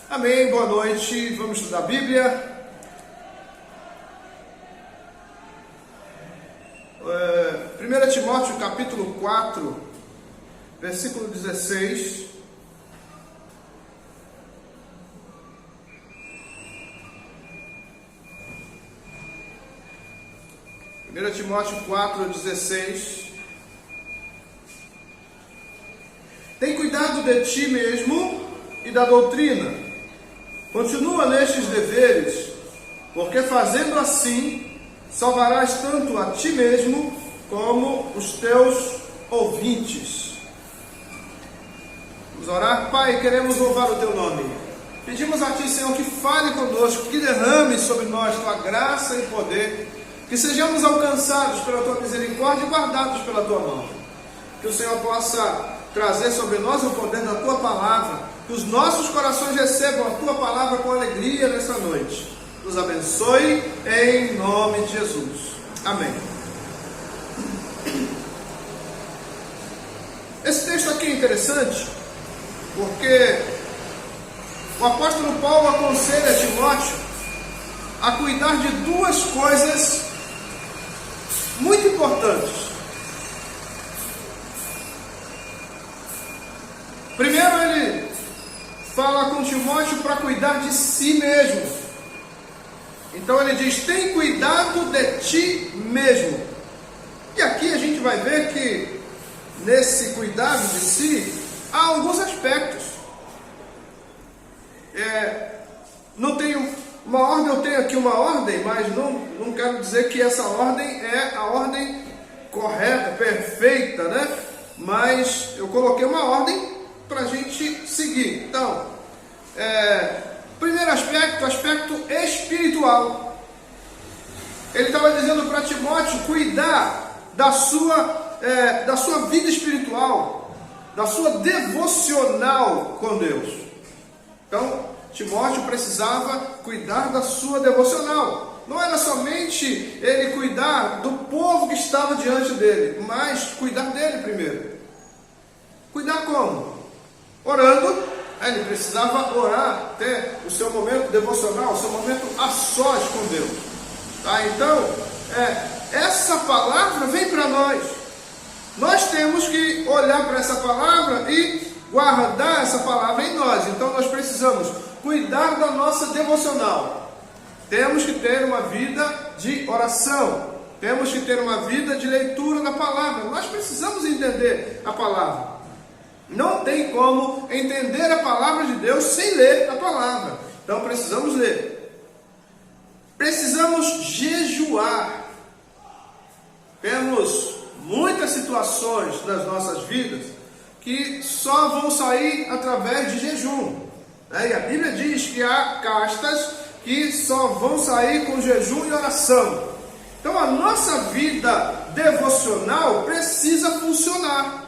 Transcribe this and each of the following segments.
Amém, boa noite, vamos estudar a Bíblia. 1 Timóteo capítulo 4, versículo 16. Timóteo 4, 16. Tem cuidado de ti mesmo e da doutrina. Continua nestes deveres, porque fazendo assim, salvarás tanto a ti mesmo como os teus ouvintes. Vamos orar. Pai, queremos louvar o teu nome. Pedimos a ti, Senhor, que fale conosco, que derrame sobre nós tua graça e poder, que sejamos alcançados pela tua misericórdia e guardados pela tua mão. Que o Senhor possa trazer sobre nós o poder da tua palavra, que os nossos corações recebam a tua palavra com alegria nessa noite. Nos abençoe em nome de Jesus. Amém. Esse texto aqui é interessante, porque o apóstolo Paulo aconselha Timóteo a cuidar de duas coisas muito importantes. Primeiro, ele fala com Timóteo para cuidar de si mesmo. Então ele diz: tem cuidado de ti mesmo. E aqui a gente vai ver que nesse cuidado de si há alguns aspectos. Não tenho uma ordem, eu tenho aqui uma ordem, mas não quero dizer que essa ordem é a ordem correta, perfeita, né? Mas eu coloquei uma ordem para a gente seguir. Então, primeiro aspecto espiritual. Ele estava dizendo para Timóteo cuidar da sua vida espiritual, da sua devocional com Deus. Então, Timóteo precisava cuidar da sua devocional. Não era somente ele cuidar do povo que estava diante dele, mas cuidar dele primeiro. Cuidar como? Orando. Ele precisava orar, ter o seu momento devocional, o seu momento a sós com Deus. Tá? Então, essa palavra vem para nós. Nós temos que olhar para essa palavra e guardar essa palavra em nós. Então, nós precisamos cuidar da nossa devocional. Temos que ter uma vida de oração. Temos que ter uma vida de leitura da palavra. Nós precisamos entender a palavra. Não tem como entender a palavra de Deus sem ler a palavra. Então precisamos ler. Precisamos jejuar. Temos muitas situações nas nossas vidas que só vão sair através de jejum. E a Bíblia diz que há castas que só vão sair com jejum e oração. Então a nossa vida devocional precisa funcionar.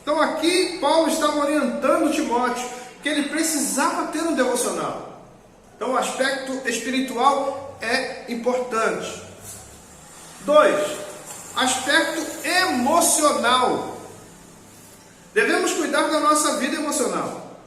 Então aqui Paulo estava orientando Timóteo que ele precisava ter um devocional. Então o aspecto espiritual é importante. 2. Aspecto emocional. Devemos cuidar da nossa vida emocional.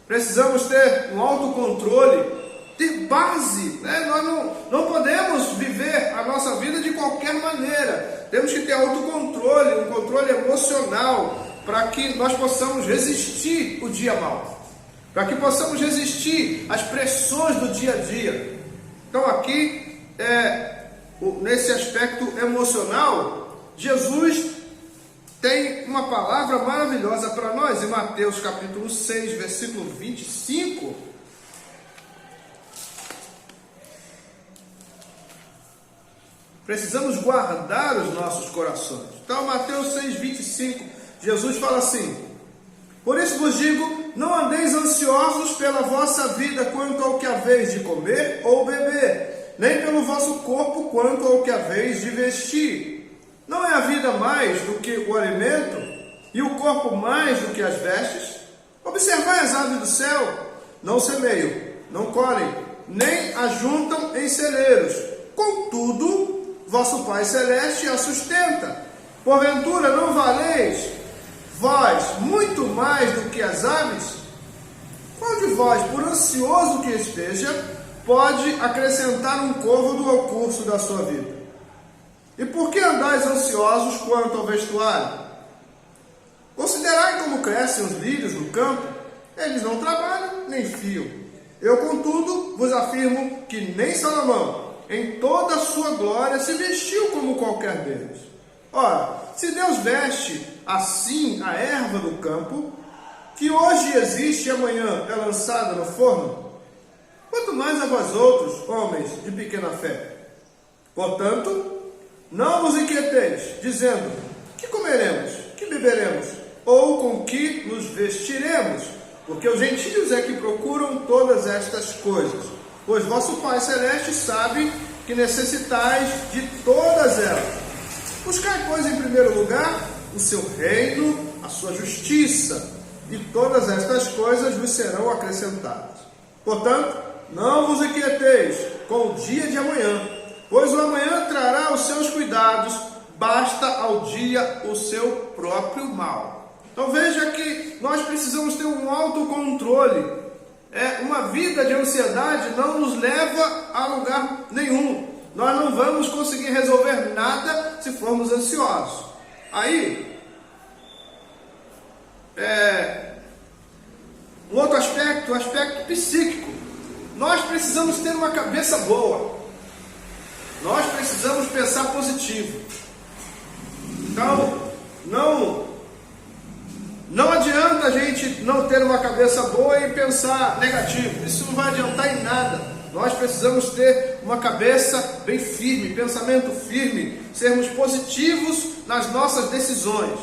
Precisamos ter um autocontrole, ter base, né? Nós não podemos viver a nossa vida de qualquer maneira. Temos que ter autocontrole, um controle emocional, para que nós possamos resistir o dia mau, para que possamos resistir às pressões do dia a dia. Então aqui, nesse aspecto emocional, Jesus tem uma palavra maravilhosa para nós, em Mateus capítulo 6, versículo 25. Precisamos guardar os nossos corações. Então Mateus 6, 25, Jesus fala assim: por isso vos digo, não andeis ansiosos pela vossa vida quanto ao que haveis de comer ou beber, nem pelo vosso corpo quanto ao que haveis de vestir. Não é a vida mais do que o alimento, e o corpo mais do que as vestes? Observai as aves do céu, não semeiam, não colhem, nem ajuntam em celeiros. Contudo, vosso Pai Celeste a sustenta. Porventura não valeis vós muito mais do que as aves? Qual de vós, por ansioso que esteja, pode acrescentar um côvado ao curso da sua vida? E por que andais ansiosos quanto ao vestuário? Considerai como crescem os lírios do campo, eles não trabalham nem fiam. Eu, contudo, vos afirmo que nem Salomão, em toda a sua glória, se vestiu como qualquer deles. Ora, se Deus veste assim a erva do campo, que hoje existe e amanhã é lançada no forno, quanto mais a vós outros, homens de pequena fé. Portanto, não vos inquieteis, dizendo, que comeremos, que beberemos, ou com que nos vestiremos, porque os gentios é que procuram todas estas coisas, pois vosso Pai Celeste sabe que necessitais de todas elas. Buscai, pois, em primeiro lugar o seu reino, a sua justiça, e todas estas coisas vos serão acrescentadas. Portanto, não vos inquieteis com o dia de amanhã, pois o amanhã trará os seus cuidados, basta ao dia o seu próprio mal. Então veja que nós precisamos ter um autocontrole. Uma vida de ansiedade não nos leva a lugar nenhum. Nós não vamos conseguir resolver nada se formos ansiosos. Aí, um outro aspecto, o aspecto psíquico. Nós precisamos ter uma cabeça boa. Nós precisamos pensar positivo. Então, não adianta a gente não ter uma cabeça boa e pensar negativo. Isso não vai adiantar em nada. Nós precisamos ter uma cabeça bem firme, pensamento firme, sermos positivos nas nossas decisões.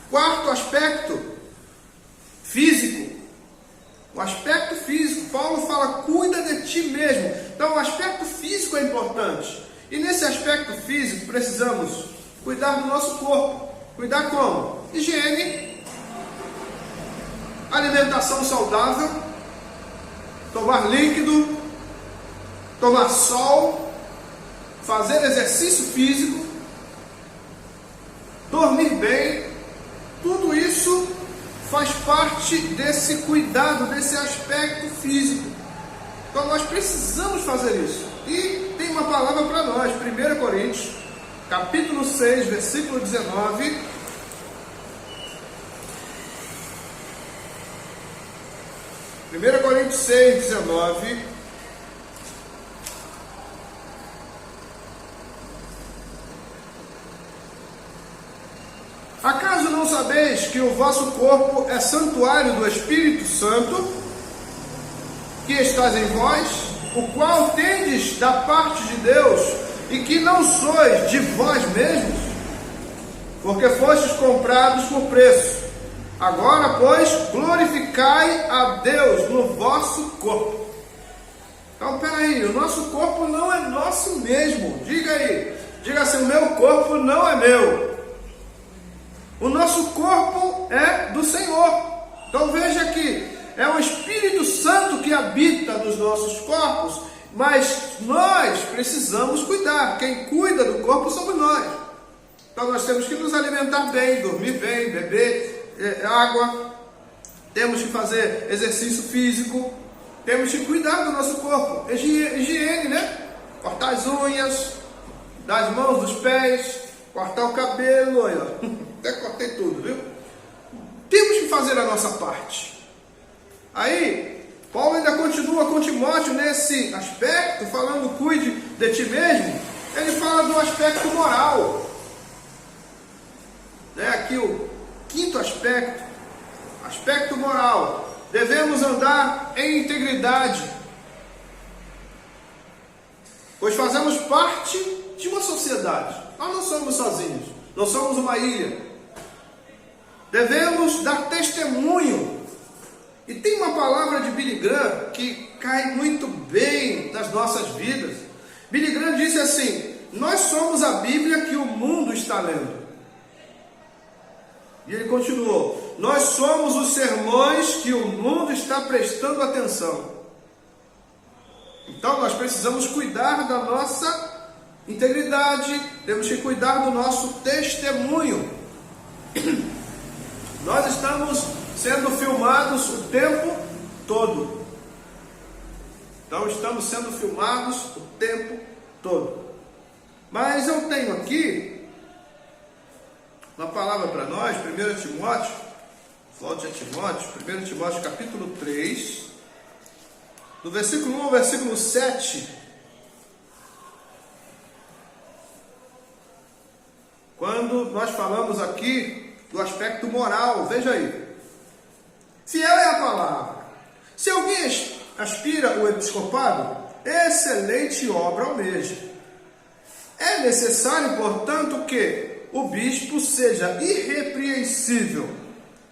Quarto aspecto, físico. O aspecto físico, Paulo fala, cuida de ti mesmo. Então o aspecto físico é importante. E nesse aspecto físico precisamos cuidar do nosso corpo. Cuidar como? Higiene, alimentação saudável, tomar líquido, tomar sol, fazer exercício físico, dormir bem. Tudo isso faz parte desse cuidado, desse aspecto físico. Então nós precisamos fazer isso. E tem uma palavra para nós, 1 Coríntios, capítulo 6, versículo 19. 1 Coríntios 6, 19. Acaso não sabeis que o vosso corpo é santuário do Espírito Santo, que estás em vós, o qual tendes da parte de Deus, e que não sois de vós mesmos, porque fostes comprados por preço. Agora, pois, glorificai a Deus no vosso corpo. Então, peraí, o nosso corpo não é nosso mesmo. Diga aí, diga assim, o meu corpo não é meu. O nosso corpo é do Senhor. Então veja que é o Espírito Santo que habita nos nossos corpos, mas nós precisamos cuidar. Quem cuida do corpo somos nós. Então nós temos que nos alimentar bem, dormir bem, beber água, temos que fazer exercício físico, temos que cuidar do nosso corpo. Higiene, né? Cortar as unhas, das mãos, dos pés, cortar o cabelo, olha. Até cortei tudo, viu? Temos que fazer a nossa parte. Aí, Paulo ainda continua com Timóteo nesse aspecto, falando, cuide de ti mesmo. Ele fala do aspecto moral. Aqui o quinto aspecto, aspecto moral. Devemos andar em integridade, pois fazemos parte de uma sociedade. Nós não somos sozinhos, não somos uma ilha. Devemos dar testemunho. E tem uma palavra de Billy Graham que cai muito bem nas nossas vidas. Billy Graham disse assim: nós somos a Bíblia que o mundo está lendo. E ele continuou: nós somos os sermões que o mundo está prestando atenção. Então nós precisamos cuidar da nossa integridade, temos que cuidar do nosso testemunho. Nós estamos sendo filmados o tempo todo. Então estamos sendo filmados o tempo todo. Mas eu tenho aqui uma palavra para nós, 1 Timóteo, volte a Timóteo, 1 Timóteo capítulo 3, do versículo 1 ao versículo 7. Quando nós falamos aqui do aspecto moral, veja aí. Fiel é a palavra. Se alguém aspira o episcopado, excelente obra almeja. É necessário, portanto, que o bispo seja irrepreensível,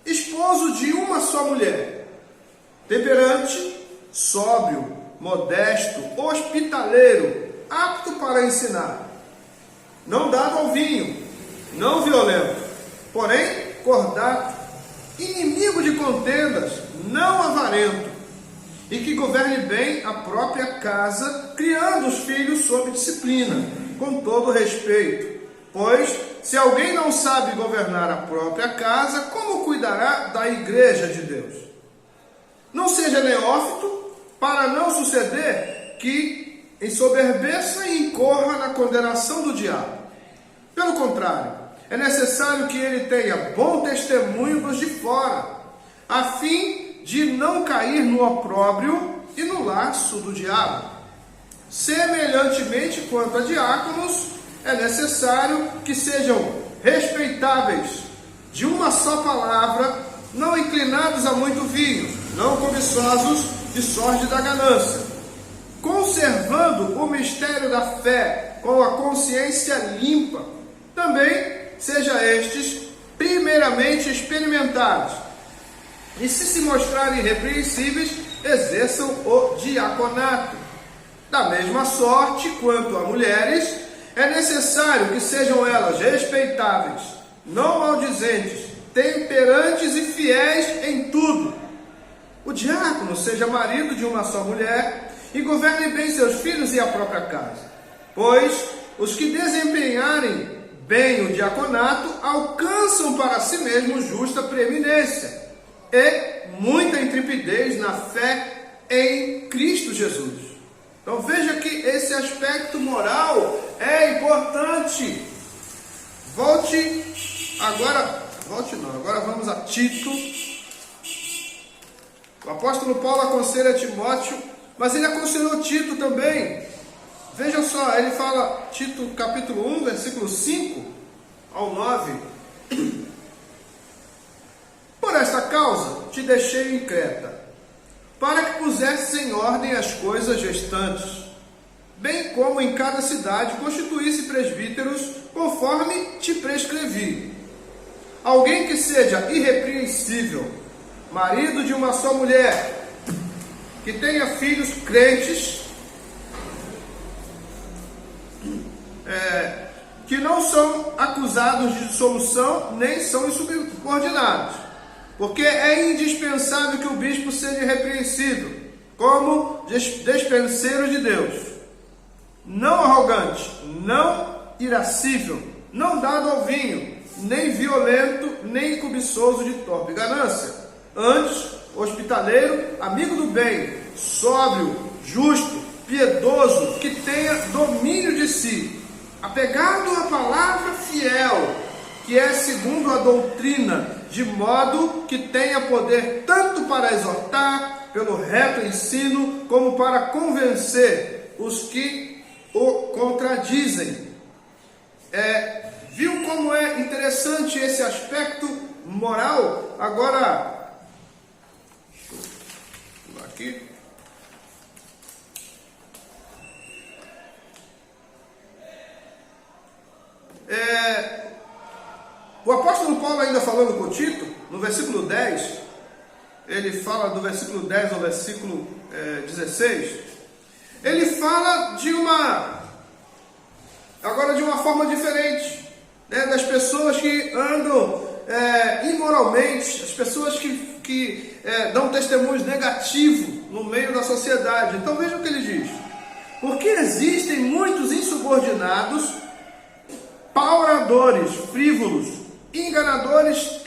esposo de uma só mulher, temperante, sóbrio, modesto, hospitaleiro, apto para ensinar, não dado ao vinho, não violento, porém cordato, inimigo de contendas, não avarento, e que governe bem a própria casa, criando os filhos sob disciplina, com todo respeito. Pois, se alguém não sabe governar a própria casa, como cuidará da igreja de Deus? Não seja neófito, para não suceder que ensoberbeça e incorra na condenação do diabo. Pelo contrário, é necessário que ele tenha bom testemunho dos de fora, a fim de não cair no opróbrio e no laço do diabo. Semelhantemente quanto a diáconos, é necessário que sejam respeitáveis, de uma só palavra, não inclinados a muito vinho, não cobiçosos de sórdida ganância, conservando o mistério da fé com a consciência limpa. Também seja estes primeiramente experimentados, e se mostrarem irrepreensíveis, exerçam o diaconato. Da mesma sorte quanto a mulheres, é necessário que sejam elas respeitáveis, não maldizentes, temperantes e fiéis em tudo. O diácono seja marido de uma só mulher e governe bem seus filhos e a própria casa. Pois os que desempenharem bem o diaconato alcançam para si mesmos justa preeminência e muita intrepidez na fé em Cristo Jesus. Então veja que esse aspecto moral é importante. Agora vamos a Tito. O apóstolo Paulo aconselha Timóteo, mas ele aconselhou Tito também. Veja só, ele fala, Tito capítulo 1, versículo 5 ao 9. Por esta causa te deixei em Creta, para que pusesses em ordem as coisas restantes, bem como em cada cidade constituísse presbíteros, conforme te prescrevi. Alguém que seja irrepreensível, marido de uma só mulher, que tenha filhos crentes, que não são acusados de dissolução, nem são insubordinados, porque é indispensável que o bispo seja irrepreensível, como despenseiro de Deus, não arrogante, não irascível, não dado ao vinho, nem violento, nem cobiçoso de torpe ganância, antes hospitaleiro, amigo do bem, sóbrio, justo, piedoso, que tenha domínio de si, apegado à palavra fiel, que é segundo a doutrina, de modo que tenha poder tanto para exortar pelo reto ensino, como para convencer os que o contradizem. Viu como é interessante esse aspecto moral? Agora, aqui. O apóstolo Paulo, ainda falando com Tito, no versículo 10, ele fala do versículo 10 ao versículo 16, ele fala de uma forma diferente, né, das pessoas que andam imoralmente, as pessoas que dão testemunhos negativos no meio da sociedade. Então veja o que ele diz: porque existem muitos insubordinados, pauradores, frívolos, enganadores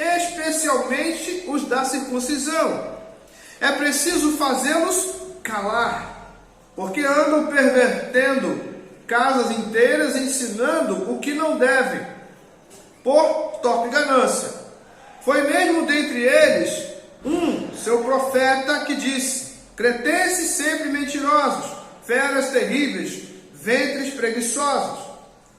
especialmente os da circuncisão. É preciso fazê-los calar, porque andam pervertendo casas inteiras, ensinando o que não devem, por torpe ganância. Foi mesmo dentre eles seu profeta, que disse: cretenses sempre mentirosos, feras terríveis, ventres preguiçosos.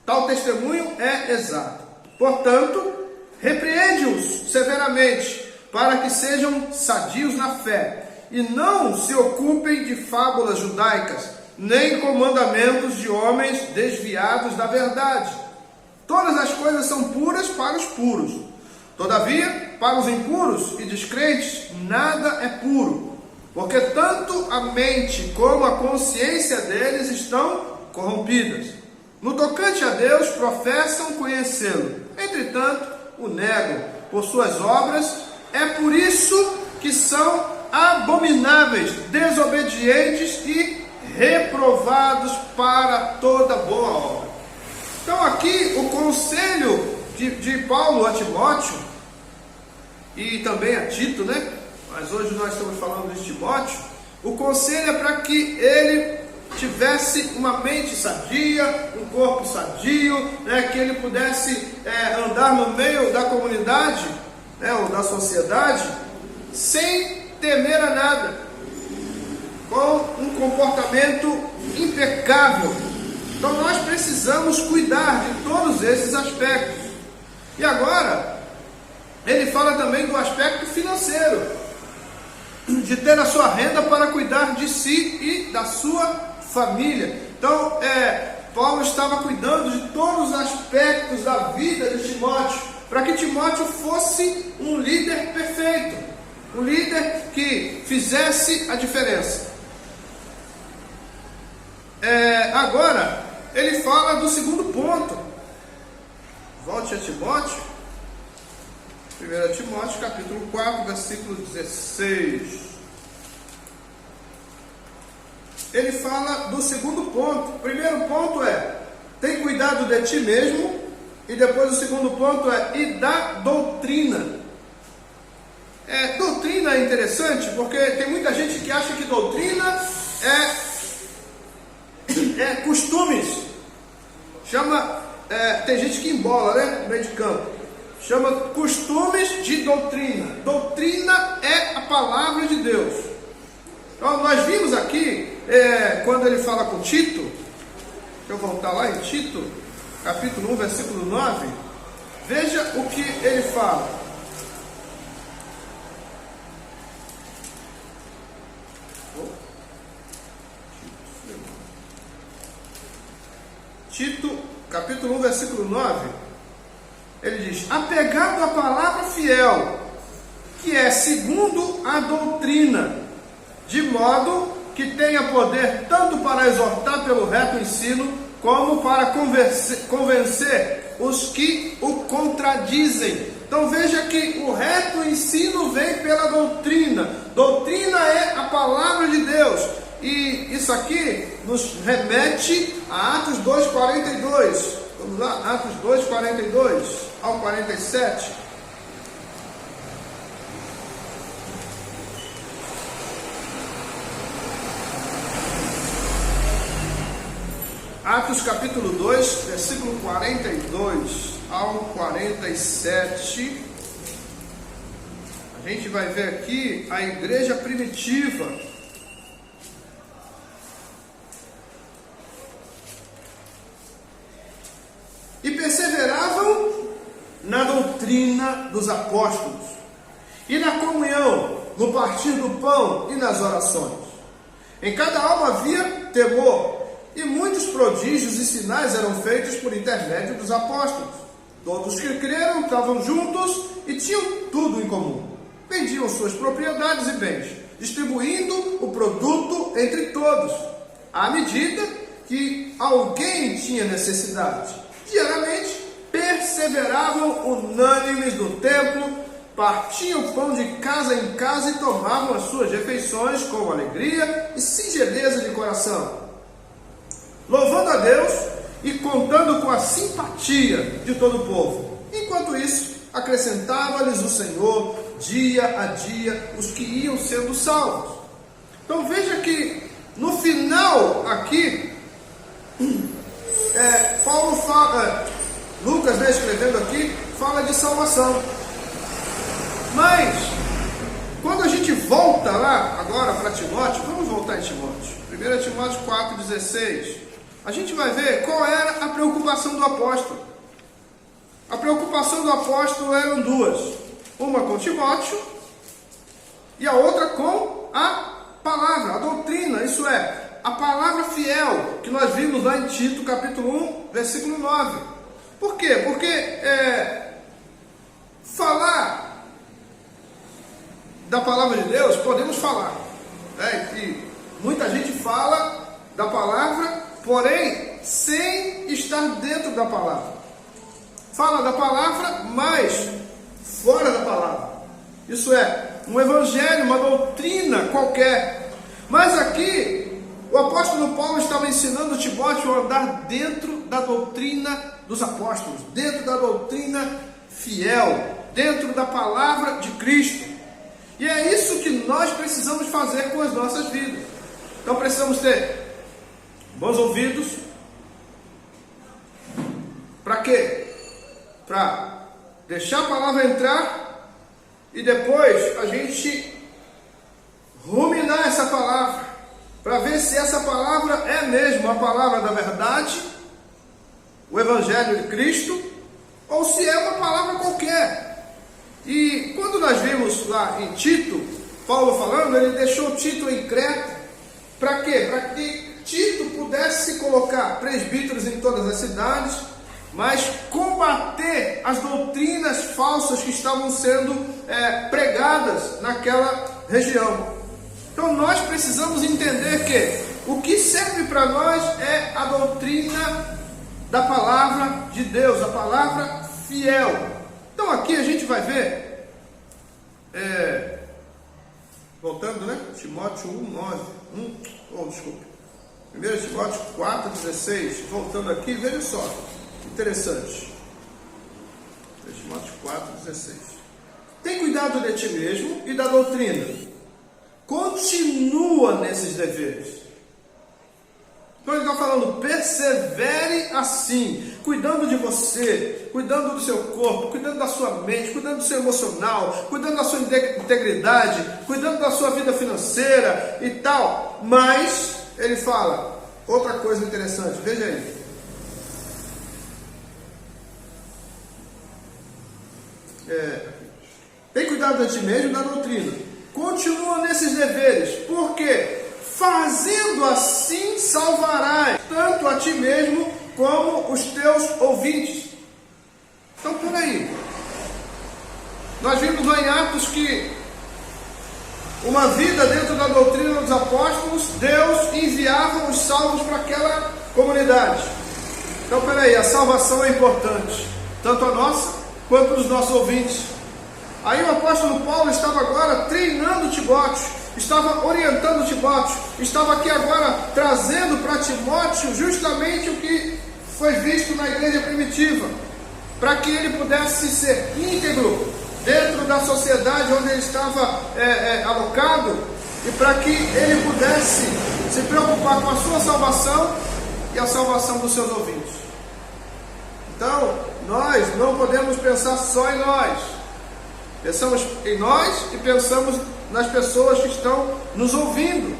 Tal testemunho é exato. Portanto, repreende-os severamente, para que sejam sadios na fé, e não se ocupem de fábulas judaicas, nem com mandamentos de homens desviados da verdade. Todas as coisas são puras para os puros. Todavia, para os impuros e descrentes, nada é puro, porque tanto a mente como a consciência deles estão corrompidas. No tocante a Deus, professam conhecê-lo, entretanto, o negam por suas obras. É por isso que são abomináveis, desobedientes e reprovados para toda boa obra. Então aqui o conselho de Paulo a Timóteo, e também a Tito, né? Mas hoje nós estamos falando de Timóteo. O conselho é para que ele tivesse uma mente sadia, um corpo sadio, né? Que ele pudesse andar no meio da comunidade, né? Ou da sociedade, sem temer a nada, com um comportamento impecável. Então nós precisamos cuidar de todos esses aspectos. E agora, ele fala também do aspecto financeiro, de ter a sua renda para cuidar de si e da sua família. Então, Paulo estava cuidando de todos os aspectos da vida de Timóteo, para que Timóteo fosse um líder perfeito, um líder que fizesse a diferença. Agora, ele fala do segundo ponto. Volte a Timóteo, 1 Timóteo capítulo 4, versículo 16. Ele fala do segundo ponto. O primeiro ponto é: tem cuidado de ti mesmo. E depois o segundo ponto é: e da doutrina. Doutrina é interessante, porque tem muita gente que acha que doutrina é costumes. Tem gente que embola, né, no meio de campo. Chama costumes de doutrina. Doutrina é a palavra de Deus. Então nós vimos aqui, quando ele fala com Tito, deixa eu voltar lá em Tito, capítulo 1, versículo 9. Veja o que ele fala. Tito, capítulo 1, versículo 9, ele diz: apegado à palavra fiel, que é segundo a doutrina, de modo que tenha poder tanto para exortar pelo reto ensino, como para convencer os que o contradizem. Então veja que o reto ensino vem pela doutrina. Doutrina é a palavra de Deus. E isso aqui nos remete a Atos 2,42. Vamos lá, Atos 2,42 ao 47. Atos capítulo 2, versículo 42 ao 47. A gente vai ver aqui a igreja primitiva. E perseveravam na doutrina dos apóstolos, e na comunhão, no partir do pão e nas orações. Em cada alma havia temor, e muitos prodígios e sinais eram feitos por intermédio dos apóstolos. Todos que creram estavam juntos e tinham tudo em comum. Vendiam suas propriedades e bens, distribuindo o produto entre todos, à medida que alguém tinha necessidade. Diariamente perseveravam unânimes no templo, partiam o pão de casa em casa e tomavam as suas refeições com alegria e singeleza de coração, louvando a Deus e contando com a simpatia de todo o povo. Enquanto isso, acrescentava-lhes o Senhor dia a dia os que iam sendo salvos. Então veja que no final aqui, Paulo fala, Lucas, escrevendo aqui, fala de salvação. Mas quando a gente volta lá agora para Timóteo, vamos voltar em Timóteo, 1 Timóteo 4,16, a gente vai ver qual era a preocupação do apóstolo. A preocupação do apóstolo eram duas: uma com Timóteo e a outra com a palavra, a doutrina, isso é, a palavra fiel, que nós vimos lá em Tito capítulo 1, versículo 9. Por quê? Porque falar da palavra de Deus, podemos falar, e muita gente fala da palavra, porém sem estar dentro da palavra. Fala da palavra, mas fora da palavra. Isso é, um evangelho, uma doutrina qualquer. Mas aqui, o apóstolo Paulo estava ensinando Timóteo a andar dentro da doutrina dos apóstolos, dentro da doutrina fiel, dentro da palavra de Cristo. E é isso que nós precisamos fazer com as nossas vidas. Então precisamos ter bons ouvidos. Para quê? Para deixar a palavra entrar e depois a gente ruminar essa palavra, para ver se essa palavra é mesmo a palavra da verdade, o Evangelho de Cristo, ou se é uma palavra qualquer. E quando nós vimos lá em Tito, Paulo falando, ele deixou Tito em Creta, para quê? Para que Tito pudesse colocar presbíteros em todas as cidades, mas combater as doutrinas falsas que estavam sendo pregadas naquela região. Então nós precisamos entender que o que serve para nós é a doutrina da palavra de Deus, a palavra fiel. Então aqui a gente vai ver, voltando, Timóteo 1, desculpe, 1 Timóteo 4,16, voltando aqui, veja só, interessante, 1 Timóteo 4,16, tem cuidado de ti mesmo e da doutrina, continua nesses deveres. Então ele está falando, persevere assim, cuidando de você, cuidando do seu corpo, cuidando da sua mente, cuidando do seu emocional, cuidando da sua integridade, cuidando da sua vida financeira e tal. Mas ele fala, outra coisa interessante, veja aí. Tem cuidado de ti mesmo e da doutrina. Continua nesses deveres, por quê? Fazendo assim salvarás tanto a ti mesmo como os teus ouvintes. Então, peraí. Nós vimos lá em Atos que uma vida dentro da doutrina dos apóstolos, Deus enviava os salvos para aquela comunidade. Então, peraí, a salvação é importante, tanto a nossa quanto dos nossos ouvintes. Aí o apóstolo Paulo estava agora treinando Timóteo, estava orientando Timóteo, estava aqui agora trazendo para Timóteo justamente o que foi visto na igreja primitiva, para que ele pudesse ser íntegro dentro da sociedade onde ele estava alocado, e para que ele pudesse se preocupar com a sua salvação e a salvação dos seus ouvintes. Então, nós não podemos pensar só em nós. Pensamos em nós e pensamos nas pessoas que estão nos ouvindo.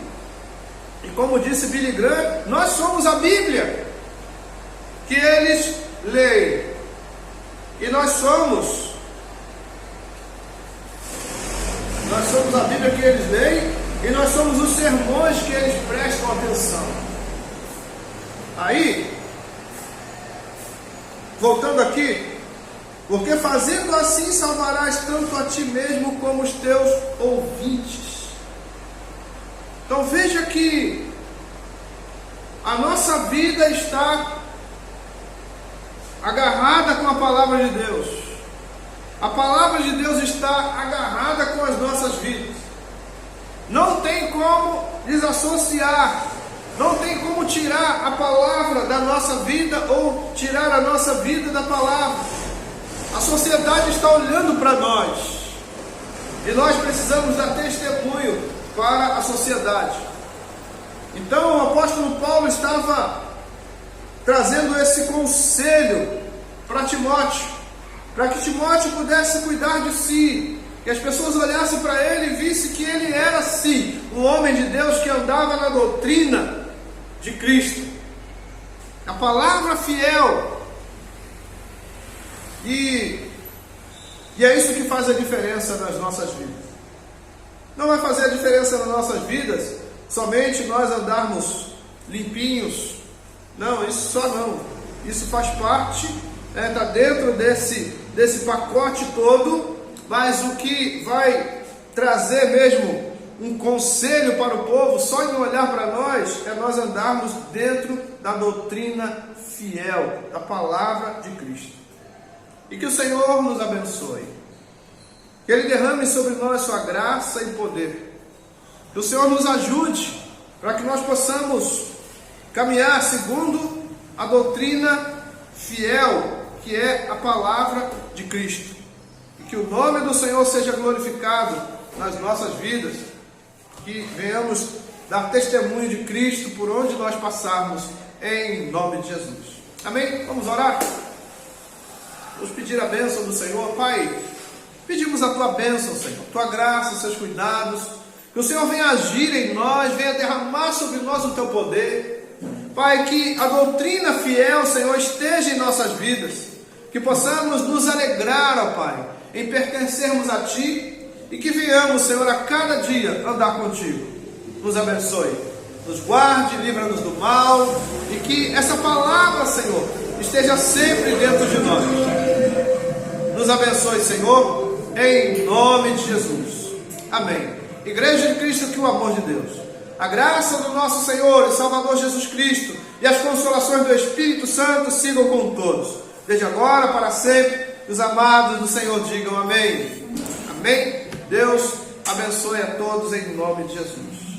E como disse Billy Graham, nós somos a Bíblia que eles leem. E nós somos a Bíblia que eles leem, e nós somos os sermões que eles prestam atenção. Aí, voltando aqui, porque fazendo assim salvarás tanto a ti mesmo como os teus ouvintes. Então veja que a nossa vida está agarrada com a palavra de Deus. A palavra de Deus está agarrada com as nossas vidas. Não tem como desassociar, não tem como tirar a palavra da nossa vida ou tirar a nossa vida da palavra. A sociedade está olhando para nós e nós precisamos dar testemunho para a sociedade. Então o apóstolo Paulo estava trazendo esse conselho para Timóteo, para que Timóteo pudesse cuidar de si, que as pessoas olhassem para ele e vissem que ele era sim um homem de Deus que andava na doutrina de Cristo, a palavra fiel. E é isso que faz a diferença nas nossas vidas. Não vai fazer a diferença nas nossas vidas somente nós andarmos limpinhos. Não, isso só não. Isso faz parte, está dentro desse pacote todo, mas o que vai trazer mesmo um conselho para o povo, só em olhar para nós, é nós andarmos dentro da doutrina fiel, da palavra de Cristo. E que o Senhor nos abençoe. Que Ele derrame sobre nós sua graça e poder. Que o Senhor nos ajude para que nós possamos caminhar segundo a doutrina fiel, que é a palavra de Cristo. E que o nome do Senhor seja glorificado nas nossas vidas. Que venhamos dar testemunho de Cristo por onde nós passarmos, em nome de Jesus. Amém? Vamos orar? Vamos pedir a bênção do Senhor. Pai, pedimos a Tua bênção, Senhor, Tua graça, os Seus cuidados, que o Senhor venha agir em nós, venha derramar sobre nós o Teu poder. Pai, que a doutrina fiel, Senhor, esteja em nossas vidas, que possamos nos alegrar, ó Pai, em pertencermos a Ti, e que venhamos, Senhor, a cada dia andar contigo. Nos abençoe, nos guarde, livra-nos do mal, e que essa palavra, Senhor, esteja sempre dentro de nós. Nos abençoe, Senhor, em nome de Jesus. Amém. Igreja de Cristo, que o amor de Deus, a graça do nosso Senhor e Salvador Jesus Cristo e as consolações do Espírito Santo sigam com todos, desde agora para sempre. Os amados do Senhor digam amém. Amém. Deus abençoe a todos em nome de Jesus.